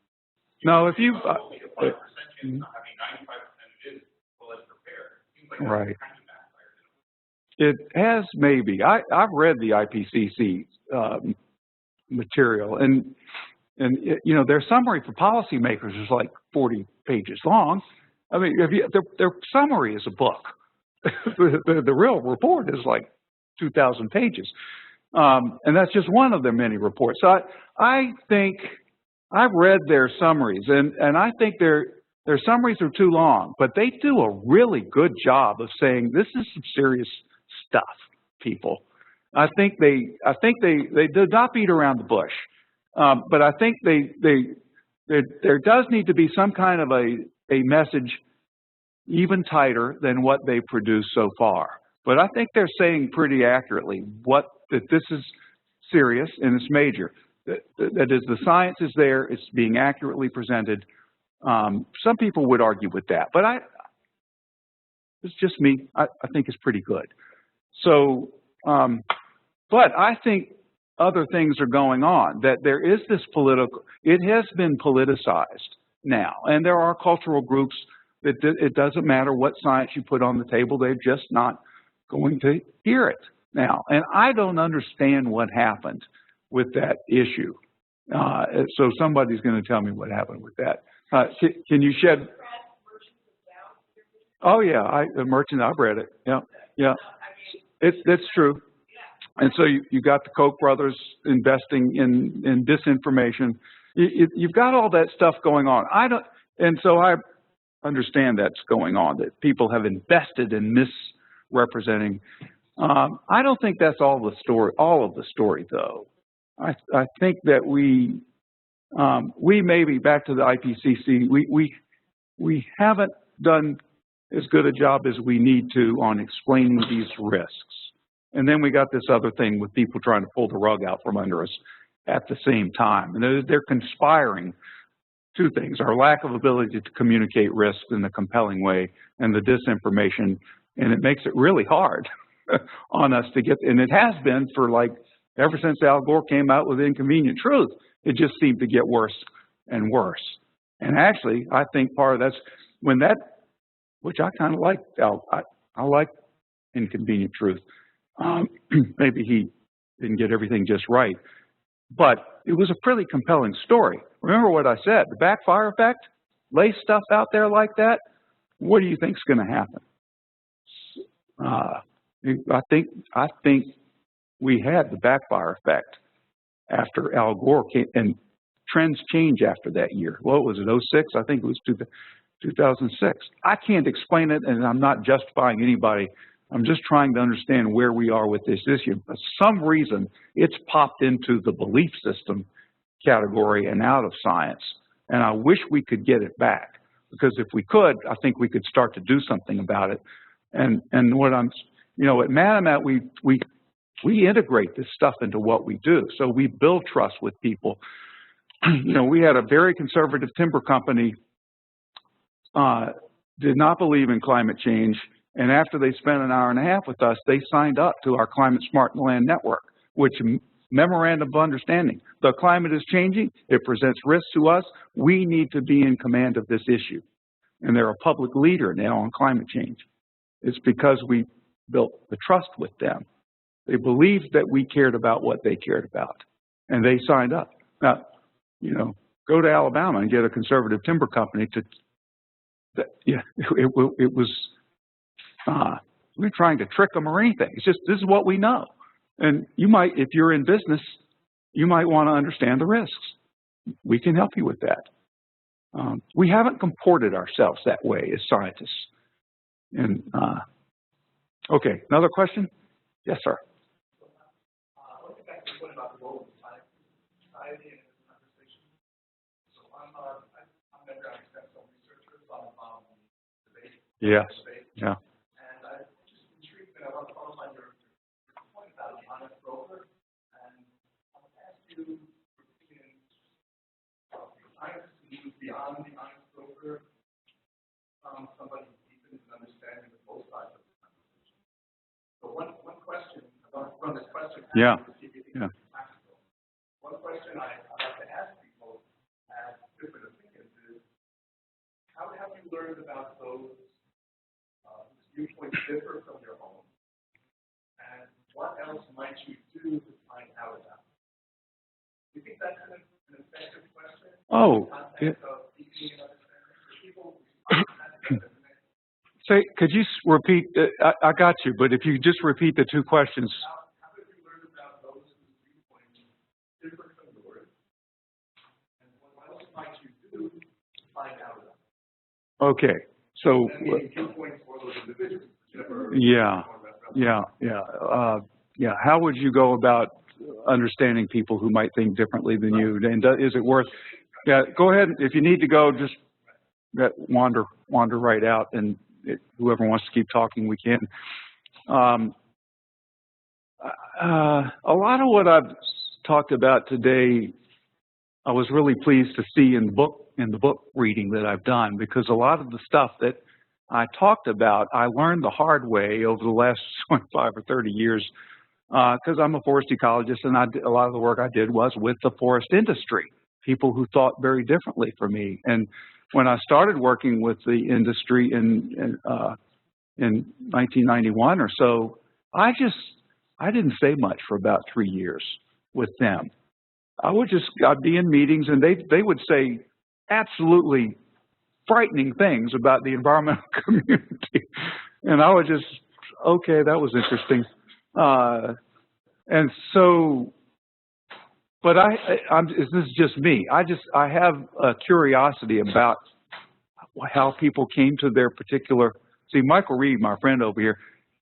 A: No, if you.
B: 5% chance not happening, 95% it is. Well, let's prepare. Seems like
A: right.
B: Kind of backfire.
A: It has maybe. I've read the IPCC material, and their summary for policymakers is like 40 pages long. I mean, their summary is a book. the real report is like 2,000 pages, and that's just one of their many reports. So I think I've read their summaries, and I think their summaries are too long, but they do a really good job of saying this is some serious stuff, people. I think they do not beat around the bush, but I think there does need to be some kind of a message even tighter than what they produced so far. But I think they're saying pretty accurately that this is serious and it's major. That is, the science is there, it's being accurately presented. Some people would argue with that, but it's just me. I think it's pretty good. So, but I think other things are going on, that there is this it has been politicized now, and there are cultural groups that it doesn't matter what science you put on the table, they're just not going to hear it now. And I don't understand what happened with that issue. So somebody's going to tell me what happened with that. Can you shed? Oh yeah, I've read it. Yeah. It's true. And so you got the Koch brothers investing in disinformation. You've got all that stuff going on. And so I understand that's going on, that people have invested in misrepresenting. I don't think that's all of the story though. I think that we we maybe, back to the IPCC, we haven't done as good a job as we need to on explaining these risks. And then we got this other thing with people trying to pull the rug out from under us at the same time. And they're conspiring two things: our lack of ability to communicate risks in a compelling way and the disinformation. And it makes it really hard on us to get, and it has been for like, ever since Al Gore came out with Inconvenient Truth, it just seemed to get worse and worse. And actually, I think part of that's when that, which I kind of like, I like Inconvenient Truth. Maybe he didn't get everything just right, but it was a pretty compelling story. Remember what I said, the backfire effect, lay stuff out there like that, what do you think is going to happen? I think we had the backfire effect after Al Gore came, and trends change after that year. What was it, 06? I think it was 2006. I can't explain it, and I'm not justifying anybody. I'm just trying to understand where we are with this issue. For some reason, it's popped into the belief system category and out of science, and I wish we could get it back, because if we could, I think we could start to do something about it. And what I'm, you know, at Manomet, we integrate this stuff into what we do. So we build trust with people. You know, we had a very conservative timber company, did not believe in climate change, and after they spent an hour and a half with us, they signed up to our Climate Smart Land Network, which memorandum of understanding. The climate is changing. It presents risks to us. We need to be in command of this issue. And they're a public leader now on climate change. It's because we built the trust with them. They believed that we cared about what they cared about, and they signed up. Now, you know, go to Alabama and get a conservative timber company to, yeah, it was, we're trying to trick them or anything. It's just, this is what we know. And you might, if you're in business, you might want to understand the risks. We can help you with that. We haven't comported ourselves that way as scientists. And, okay, another question? Yes, sir.
C: Let's get back to the point about the role of society in this conversation. So I'm a background stem cell researcher, so I'm debate.
A: Yes. Yeah.
C: And I'm just intrigued, and I want to follow on your point about the honest broker. And I want to ask you, science moves beyond the honest broker, somebody deep in an understanding of both sides of the conversation. So one question, I want to run this question.
A: Yeah.
C: Yeah. One question I like to ask people as different opinions is, how have you learned about those viewpoints differ from your own? And what else might you do to find out about it? Do you think that's an effective question?
A: Oh. Say, could you repeat? I got you, but if you just repeat the two questions.
C: How have you learned about those whose viewpoints differ from yours? And what else might you do to find out about it?
A: Okay, so.
C: Viewpoints for those individuals.
A: Yeah. How would you go about understanding people who might think differently than you? And is it worth? Yeah, go ahead. If you need to go, just wander right out, and whoever wants to keep talking, we can. A lot of what I've talked about today, I was really pleased to see in the book reading that I've done, because a lot of the stuff that I talked about, I learned the hard way over the last 25 or 30 years, because I'm a forest ecologist, and a lot of the work I did was with the forest industry, people who thought very differently from me. And when I started working with the industry in 1991 or so, I didn't say much for about 3 years with them. I'd be in meetings, and they would say absolutely frightening things about the environmental community, and I would just, okay, that was interesting. And so, but this is just me. I have a curiosity about how people came to their particular. See, Michael Reed, my friend over here,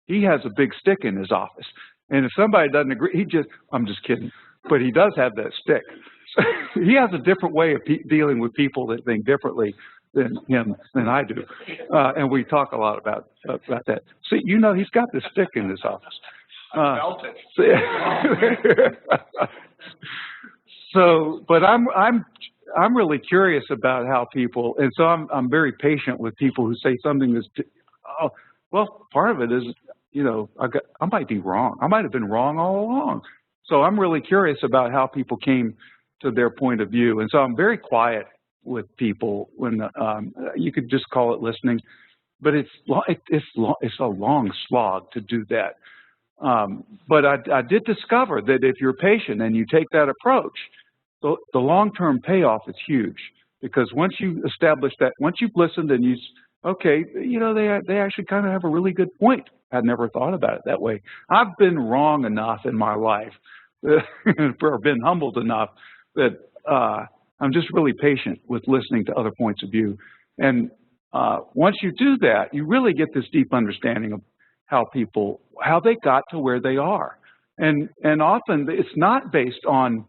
A: he has a big stick in his office, and if somebody doesn't agree, I'm just kidding, but he does have that stick. he has a different way of dealing with people that think differently than I do, and we talk a lot about that. See, you know, he's got this stick in his office.
C: I felt it.
A: So, but I'm really curious about how people, and so I'm very patient with people who say something that's, oh, well, part of it is, you know, I might be wrong. I might have been wrong all along. So I'm really curious about how people came to their point of view, and so I'm very quiet with people when you could just call it listening, but it's a long slog to do that. But I did discover that if you're patient and you take that approach, the long-term payoff is huge, because once you establish that, once you've listened and okay, you know, they actually kind of have a really good point. I'd never thought about it that way. I've been wrong enough in my life, or been humbled enough that I'm just really patient with listening to other points of view. And once you do that, you really get this deep understanding of how they got to where they are. And often it's not based on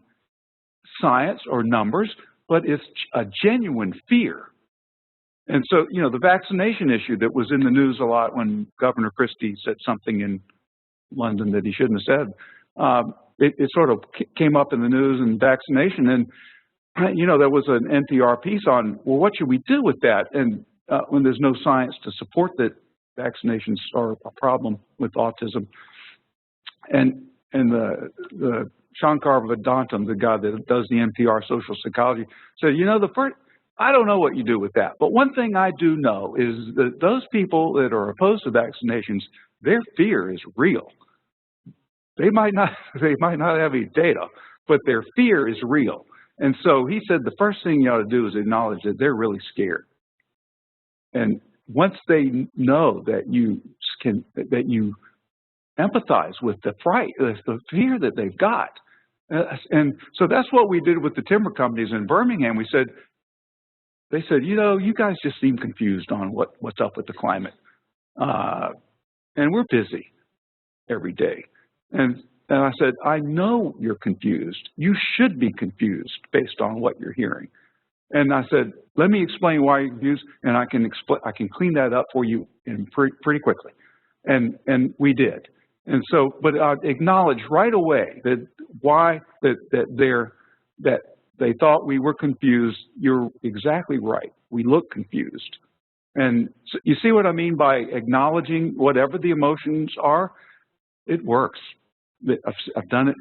A: science or numbers, but it's a genuine fear. And so, you know, the vaccination issue that was in the news a lot when Governor Christie said something in London that he shouldn't have said, it sort of came up in the news, and vaccination. And, you know, there was an NPR piece on, well, what should we do with that? And when there's no science to support that vaccinations are a problem with autism. And the Shankar Vedantam, the guy that does the NPR social psychology, said, you know, I don't know what you do with that, but one thing I do know is that those people that are opposed to vaccinations, their fear is real. They might not have any data, but their fear is real. And so he said the first thing you ought to do is acknowledge that they're really scared. And once they know that you empathize with the fright, the fear that they've got, and so that's what we did with the timber companies in Birmingham. They said, you know, you guys just seem confused on what's up with the climate, and we're busy every day. And I said, I know you're confused. You should be confused based on what you're hearing. And I said, let me explain why you're confused, and I can clean that up for you pretty quickly. And we did. And so, but I acknowledged right away that that they thought we were confused. You're exactly right. We look confused. And so you see what I mean by acknowledging whatever the emotions are? It works. I've done it.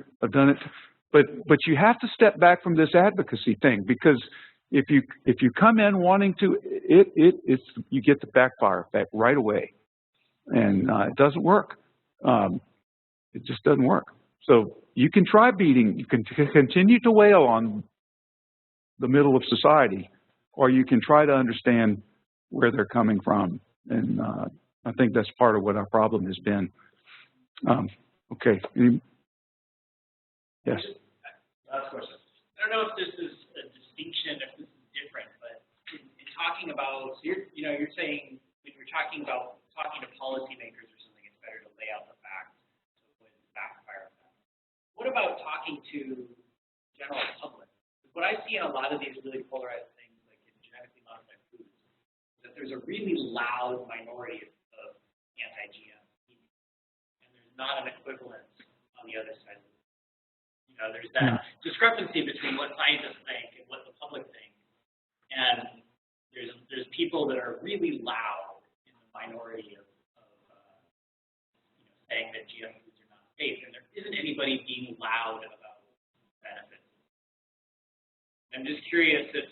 A: But you have to step back from this advocacy thing, because if you come in wanting to, you get the backfire effect right away, and it doesn't work. It just doesn't work. So you can try beating. You can continue to wail on the middle of society, or you can try to understand where they're coming from. And I think that's part of what our problem has been. Okay. Yes.
D: Last question. I don't know if this is a distinction, if this is different, but in talking about, so you're saying when you're talking to policymakers or something, it's better to lay out the facts to avoid the backfire effect. What about talking to general public? What I see in a lot of these really polarized things, like in genetically modified foods, is that there's a really loud minority of anti-GM, and there's not an equivalent on the other side. You know, there's that discrepancy between what scientists think and what the public think, and there's people that are really loud in the minority of saying that GM foods are not safe, and there isn't anybody being loud about benefits. I'm just curious if,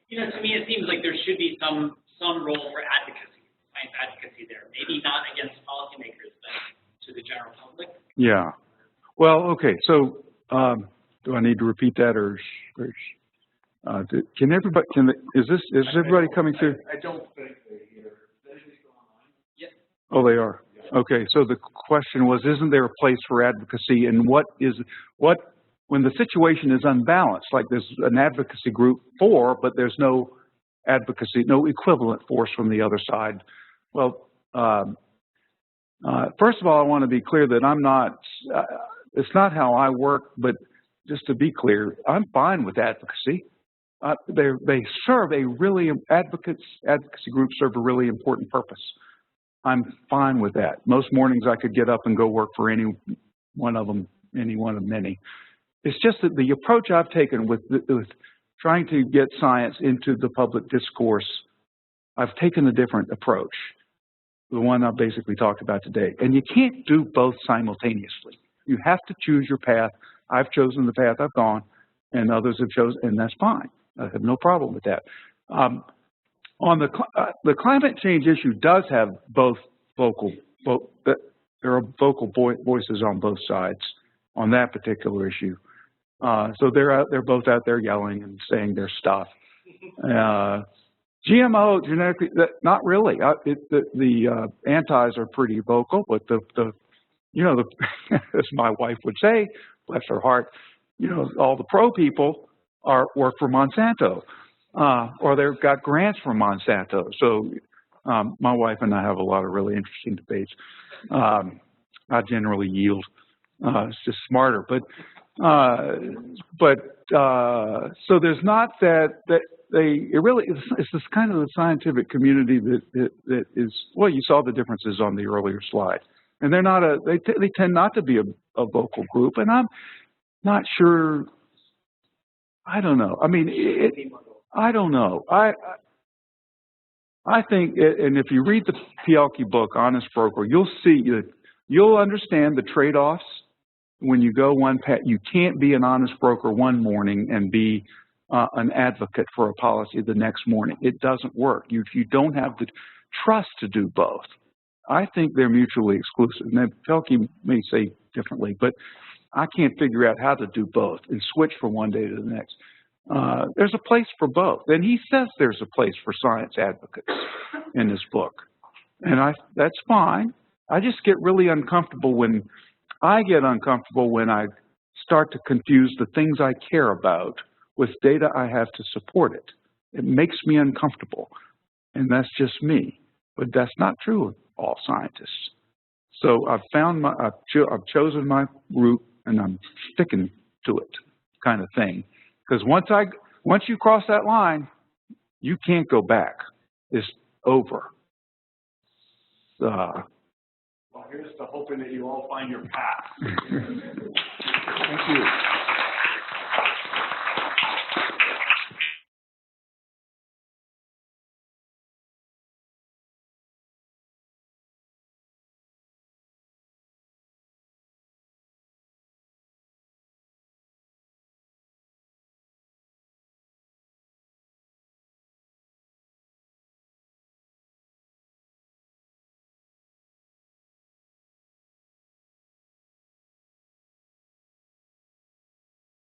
D: to me it seems like there should be some role for advocacy, science advocacy there. Maybe not against policymakers, but to the general public. Yeah.
A: Well, okay. So do I need to repeat that, or can everybody? Is everybody coming through?
C: I don't think they're here. Is anybody still online?
D: Yes.
A: Oh, they are. Okay. So the question was, isn't there a place for advocacy, and when the situation is unbalanced, like there's an advocacy group for, but there's no advocacy, no equivalent force from the other side? Well, first of all, I want to be clear that I'm not, it's not how I work, but just to be clear, I'm fine with advocacy. They serve a really, advocacy groups serve a really important purpose. I'm fine with that. Most mornings I could get up and go work for any one of them, any one of many. It's just that the approach I've taken with trying to get science into the public discourse, I've taken a different approach, the one I basically talked about today. And you can't do both simultaneously. You have to choose your path. I've chosen the path I've gone, and others have chosen, and that's fine. I have no problem with that. On the climate change issue does have both there are vocal voices on both sides on that particular issue. So they're both out there yelling and saying their stuff. GMO, genetically, not really. The antis are pretty vocal, but as my wife would say, bless her heart, all the pro people work for Monsanto, or they've got grants from Monsanto. So my wife and I have a lot of really interesting debates. I generally yield. It's just smarter, so there's not it's this kind of the scientific community that is, well, you saw the differences on the earlier slide, and they're not they tend not to be a vocal group, and I'm not sure. I don't know. I mean, I don't know. I think, and if you read the Pielke book, Honest Broker, you'll understand the trade-offs. When you go one path, you can't be an honest broker one morning and be an advocate for a policy the next morning. It doesn't work. You don't have the trust to do both. I think they're mutually exclusive. Now, Pielke may say differently, but I can't figure out how to do both and switch from one day to the next. There's a place for both, and he says there's a place for science advocates in this book, and that's fine. I just get really uncomfortable when I start to confuse the things I care about with data I have to support it. It makes me uncomfortable, and that's just me. But that's not true of all scientists. So I've chosen my route, and I'm sticking to it, kind of thing. Because once you cross that line, you can't go back. It's over. Well, here's to hoping that you all find your path. Thank you.